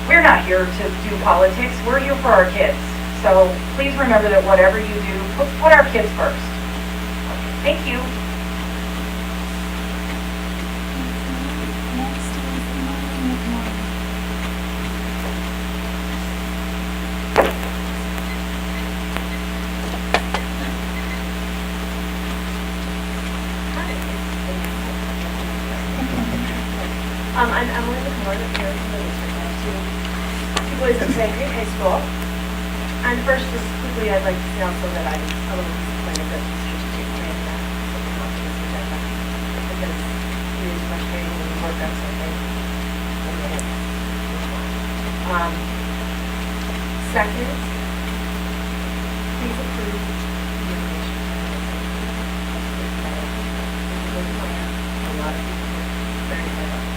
we're not here to do politics. We're here for our kids. So please remember that whatever you do, put our kids first. Okay, thank you. I'm Emily McCord, a parent of the district. I have two boys at St. Green High School. And first, just quickly, I'd like to say also that I'm a little disappointed that the strategic plan that will come to this agenda, because it is frustrating when you work on something and then it's not. Second, please approve the innovation. It's a good plan. A lot of people are very excited about it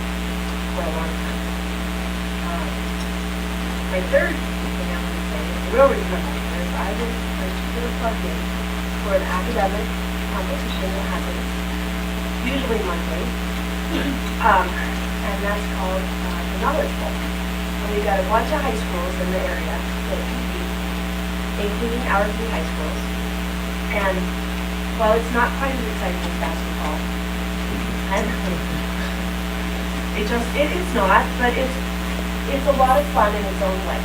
for a long time. My third thing I want to say is, we already have on here, is I was particularly plugged in for an academic competition that happens usually monthly, and that's called the Knowledge Bowl. And we've got a bunch of high schools in the area that compete, including our three high schools. And while it's not quite as exciting as basketball, and it is not, but it's a lot of fun in its own way.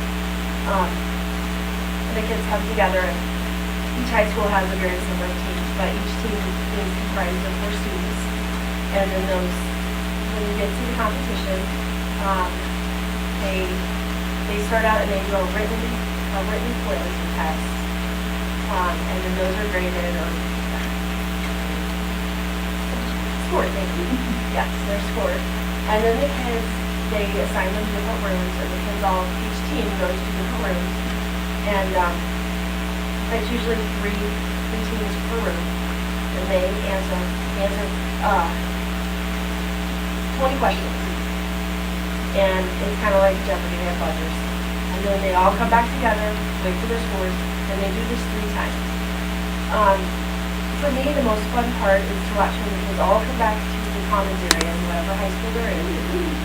The kids come together, and each high school has a various number of teams, but each team is comprised of 4 students. And then when you get to the competition, they start out and they do a written quiz and test, and then those are graded or scored. Yes, they're scored. And then the kids, they assign them different rooms, or the kids each team goes to different rooms, and it's usually three teams per room, and they answer 20 questions, and it's kind of like Jeopardy, they have buzzers, and then they all come back together, wait for their scores, and they do this 3 times. For me, the most fun part is to watch when the kids all come back to the commons area in whatever high school they're in,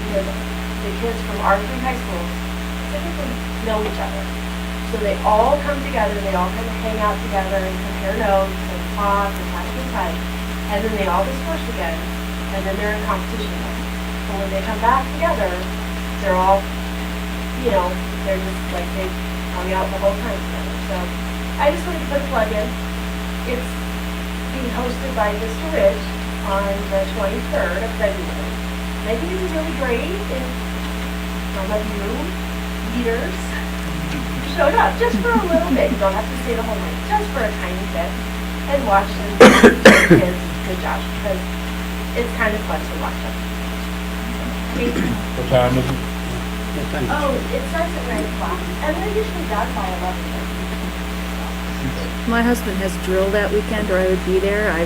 because the kids from our 3 high schools typically know each other. So they all come together, they all kind of hang out together and compare notes and talk and have a good time. And then they all disperse again, and then they're in competition again. So when they come back together, they're all, they're just like they hung out the whole time together. So I just wanted to put a plug in. It's being hosted by Mr. Rich on the 23rd of February. And I think it's really great if some of you leaders showed up just for a little bit. You don't have to stay the whole night, just for a tiny bit, and watch them do the kids good job, because it's kind of fun to watch them. What time is it? Oh, it starts at 9 o'clock, and they're usually done by 11:30. My husband has drill that weekend, or I would be there. I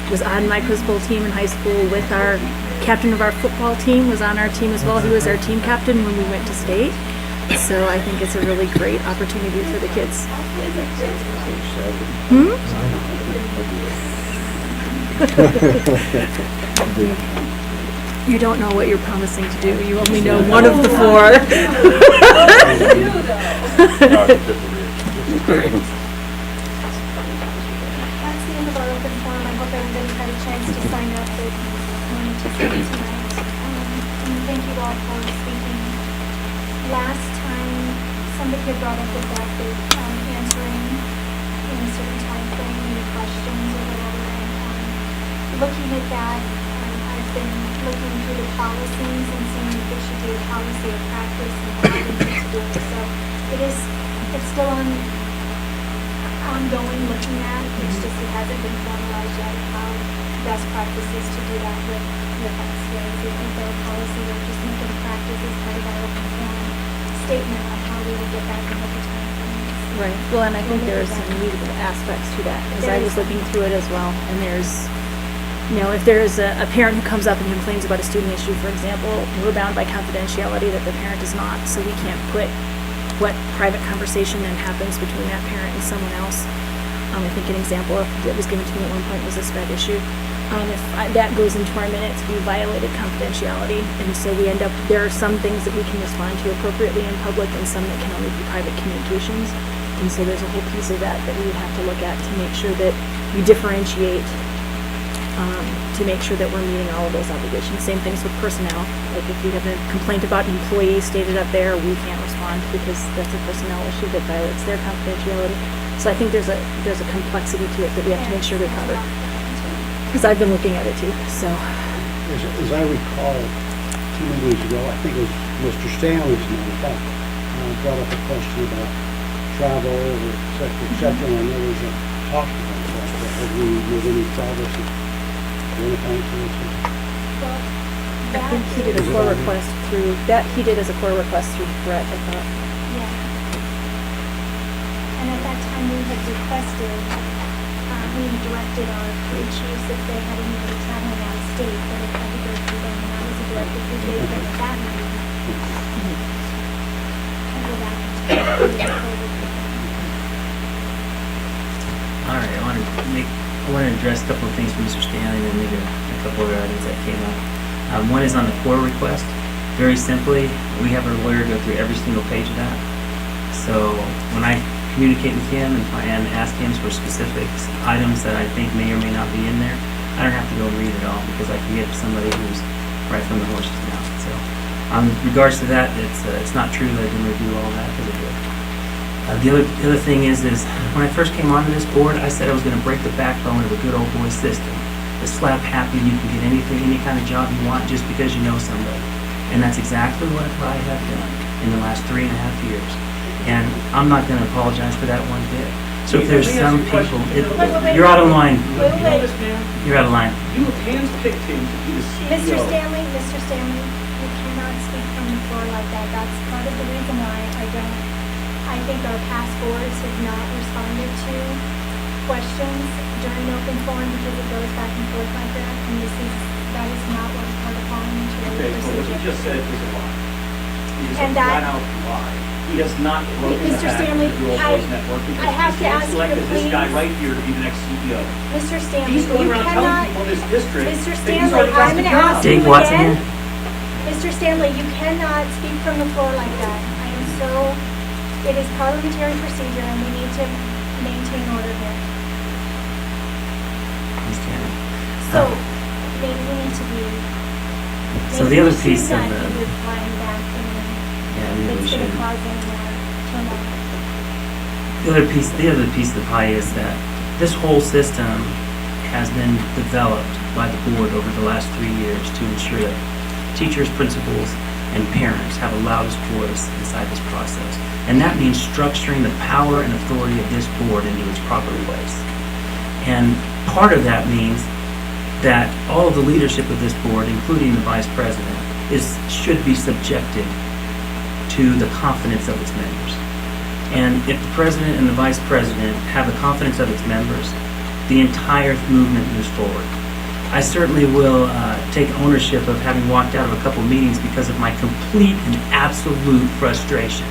was on my quiz bowl team in high school with our captain of our football team, was on our team as well. He was our team captain when we went to state. So I think it's a really great opportunity for the kids. You don't know what you're promising to do. You only know one of the 4. That's the end of our open forum. I hope everybody had a chance to sign up that wanted to speak tonight. And thank you all for speaking. Last time, somebody had brought up the fact that answering in a certain time frame any questions or whatever. And looking at that, I've been looking through the policies and seeing if it should be a policy of practice and how we need to do it. So it's still ongoing looking at. It's just it hasn't been formalized yet how best practices to do that with us. Whereas we think our policy of just making practice as part of our open forum statement on how we will get back in what the time frame is. Right. Well, and I think there's some legal aspects to that, because I was looking through it as well. And there's, if there's a parent who comes up and complains about a student issue, for example, we're bound by confidentiality that the parent is not, so we can't put what private conversation then happens between that parent and someone else. I think an example that was given to me at one point was a sped issue. That goes into our minutes, we violated confidentiality, and so we end up, there are some things that we can respond to appropriately in public and some that can only be private communications. And so there's a whole piece of that that we would have to look at to make sure that we differentiate, to make sure that we're meeting all of those obligations. Same things with personnel. Like if we have a complaint about an employee stated up there, we can't respond because that's a personnel issue that violates their confidentiality. So I think there's a complexity to it that we have to make sure we cover. Because I've been looking at it too, so. As I recall, 2 meetings ago, I think it was Mr. Stanley's matter of fact, brought up a question about travel, et cetera, and I know there's a talk about that. Have we made any progress in identifying solutions? Well, I think he did a core request through, he did as a core request through Brett, I thought. Yeah. And at that time, we had requested, we directed our crew chiefs if they had anybody traveling out of state, that it had to go through them, and that was a directive we gave them at that meeting. And go back and All right, I want to address a couple of things from Mr. Stanley and then maybe a couple other items that came up. One is on the core request. Very simply, we have our lawyer go through every single page of that. So when I communicate with him and ask him for specific items that I think may or may not be in there, I don't have to go and read it all because I can get somebody who's right from the horse's mouth. So, in regards to that, it's not true that I didn't review all that because I did. The other thing is when I first came onto this board, I said I was going to break the backbone of a good old boy system. The slap happy, you can get anything, any kind of job you want just because you know somebody. And that's exactly what I have done in the last 3.5 years. And I'm not going to apologize for that one bit. So if there's some people, you're out of line. You're out of line. You have handpicked him to be the CEO. Mr. Stanley, you cannot speak from the floor like that. That's part of the reason why I think our past boards have not responded to questions during open forum because it goes back and forth like that, and that is not what's part of parliamentary Okay, so what you procedure. just said is a lie. It is a And that- flat out lie. He has not broken the Mr. back of Stanley, the Girls Boys Network I because have to he's ask you to selected this guy please- right here to be the next CEO. Mr. Stanley, He's going you around telling cannot, people in this district Mr. that he's Stanley, already got I'm the gonna job. ask you Dave Watson again. here. Mr. Stanley, you cannot speak from the floor like that. It is parliamentary procedure and we need to maintain order here. So, maybe we need to be. So maybe the other we piece should of not the- be replying back and Yeah, maybe we it's gonna should. cause any more turmoil. The other piece of the pie is that this whole system has been developed by the board over the last 3 years to ensure that teachers, principals, and parents have a loudest voice inside this process. And that means structuring the power and authority of this board into its proper place. And part of that means that all of the leadership of this board, including the vice president, should be subjected to the confidence of its members. And if the president and the vice president have the confidence of its members, the entire movement moves forward. I certainly will take ownership of having walked out of a couple meetings because of my complete and absolute frustration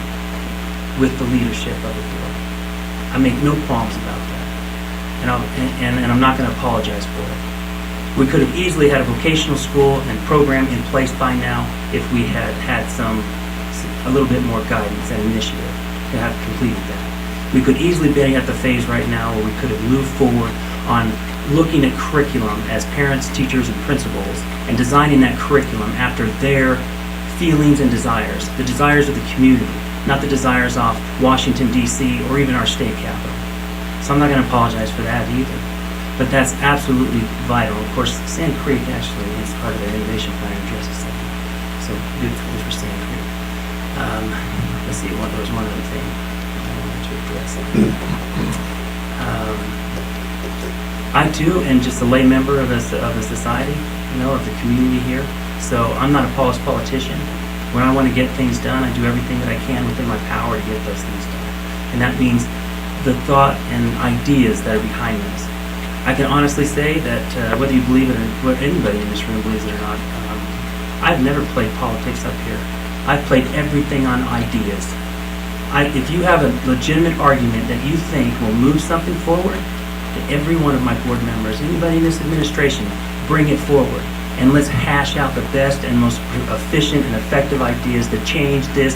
with the leadership of the board. I make no qualms about that, and I'm not going to apologize for it. We could have easily had a vocational school and program in place by now if we had had a little bit more guidance and initiative to have completed that. We could easily be at the phase right now where we could have moved forward on looking at curriculum as parents, teachers, and principals and designing that curriculum after their feelings and desires, the desires of the community, not the desires off Washington, D.C., or even our state capital. So I'm not going to apologize for that either. But that's absolutely vital. Of course, Sand Creek actually is part of their innovation plan addresses that. So good for Sand Creek. Let's see, there was one other thing I wanted to address. I too am just a lay member of the society, of the community here. So I'm not a politician. When I want to get things done, I do everything that I can within my power to get those things done. And that means the thought and ideas that are behind this. I can honestly say that whether you believe it or whether anybody in this room believes it or not, I've never played politics up here. I've played everything on ideas. If you have a legitimate argument that you think will move something forward, to every one of my board members, anybody in this administration, bring it forward. And let's hash out the best and most efficient and effective ideas to change this